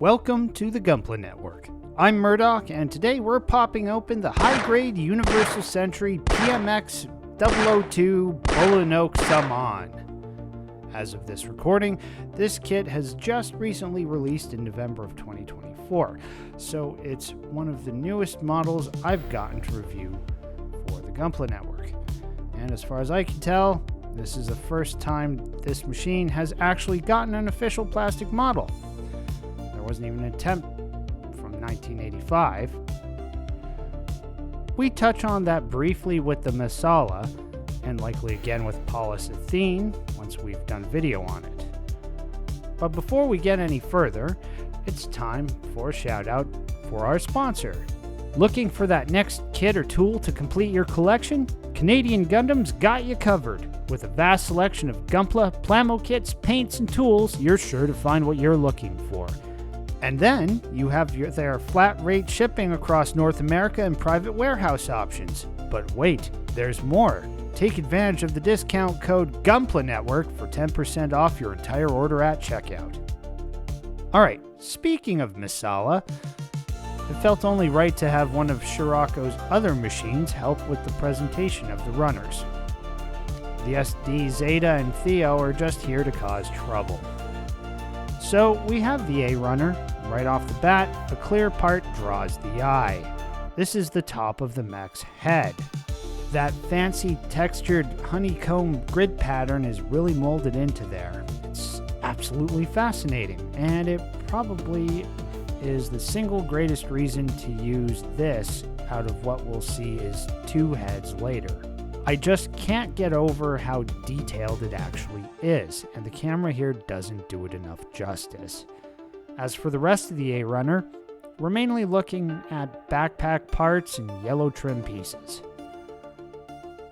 Welcome to the Gunpla Network. I'm Murdoch, and today we're popping open the high-grade Universal Century PMX-002 Bolinoak Sammahn. As of this recording, this kit has just recently released in November of 2024, so it's one of the newest models I've gotten to review for the Gunpla Network. And as far as I can tell, this is the first time this machine has actually gotten an official plastic model. There wasn't even an attempt from 1985. We touch on that briefly with the Masala, and likely again with polyethylene once we've done a video on it. But before we get any further, it's time for a shout out for our sponsor. Looking for that next kit or tool to complete your collection? Canadian Gundam's got you covered. With a vast selection of Gunpla, plamo kits, paints, and tools, you're sure to find what you're looking for. And then you have their flat rate shipping across North America and private warehouse options. But wait, there's more. Take advantage of the discount code Gunpla Network for 10% off your entire order at checkout. Alright, speaking of Masala, it felt only right to have one of Scirocco's other machines help with the presentation of the runners. The SD, Zeta, and Theo are just here to cause trouble. So we have the A runner. Right off the bat, a clear part draws the eye. This is the top of the mech's head. That fancy textured honeycomb grid pattern is really molded into there. It's absolutely fascinating, and it probably is the single greatest reason to use this out of what we'll see is two heads later. I just can't get over how detailed it actually is, and the camera here doesn't do it enough justice. As for the rest of the A runner, we're mainly looking at backpack parts and yellow trim pieces.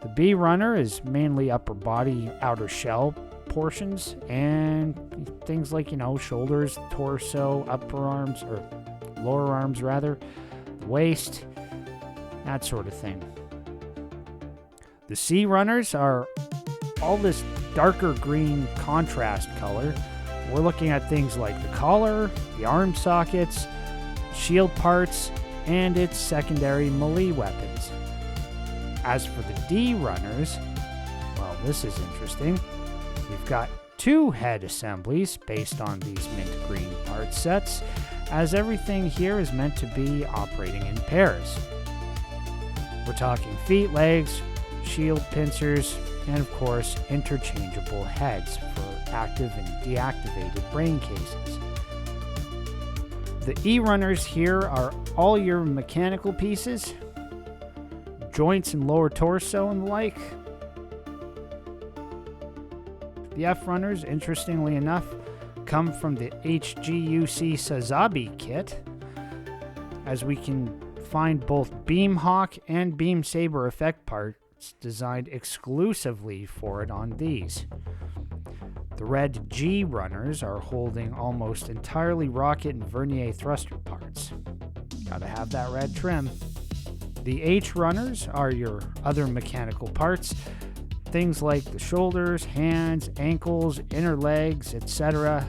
The B runner is mainly upper body, outer shell portions, and things like, shoulders, torso, upper arms, or lower arms rather, waist, that sort of thing. The C runners are all this darker green contrast color. We're looking at things like the collar, the arm sockets, shield parts, and its secondary melee weapons. As for the D runners, well, this is interesting. We've got two head assemblies based on these mint green part sets, as everything here is meant to be operating in pairs. We're talking feet, legs, shield pincers, and of course interchangeable heads for active and deactivated brain cases. The E runners here are all your mechanical pieces, joints and lower torso and the like. The F runners, interestingly enough, come from the HGUC Sazabi kit, as we can find both Beam Hawk and Beam Saber effect parts designed exclusively for it on these. The red G runners are holding almost entirely rocket and vernier thruster parts. Gotta have that red trim. The H runners are your other mechanical parts, things like the shoulders, hands, ankles, inner legs, etc.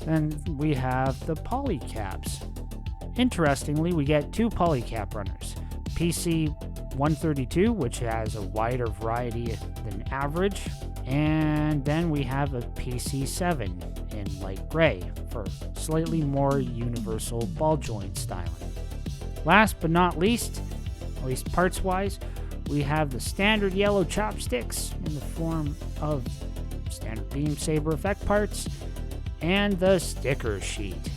Then we have the polycaps. Interestingly, we get two polycap runners. PC-132, which has a wider variety than average, and then we have a PC-7 in light gray for slightly more universal ball joint styling. Last but not least, at least parts-wise, we have the standard yellow chopsticks in the form of standard Beam Saber effect parts and the sticker sheet.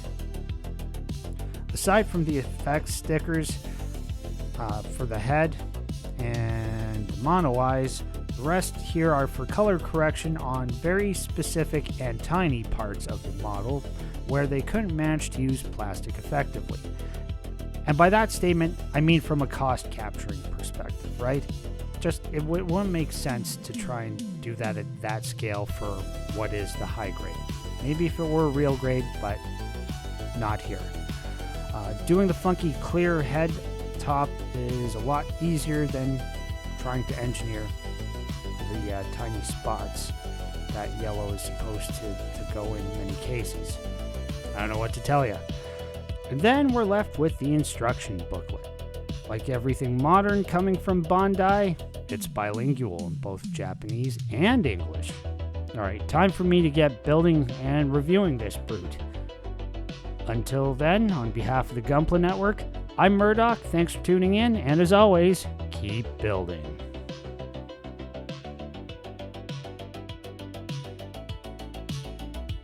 Aside from the effects stickers for the head and the mono eyes, the rest here are for color correction on very specific and tiny parts of the model where they couldn't manage to use plastic effectively. And by that statement, I mean from a cost capturing perspective, right? It wouldn't make sense to try and do that at that scale for what is the high grade. Maybe if it were a real grade, but not here. Doing the funky clear head top is a lot easier than trying to engineer the tiny spots that yellow is supposed to go in many cases. I don't know what to tell you. And then we're left with the instruction booklet. Like everything modern coming from Bandai, it's bilingual in both Japanese and English. Alright, time for me to get building and reviewing this brute. Until then, on behalf of the Gunpla Network, I'm Murdoch, thanks for tuning in, and as always, keep building.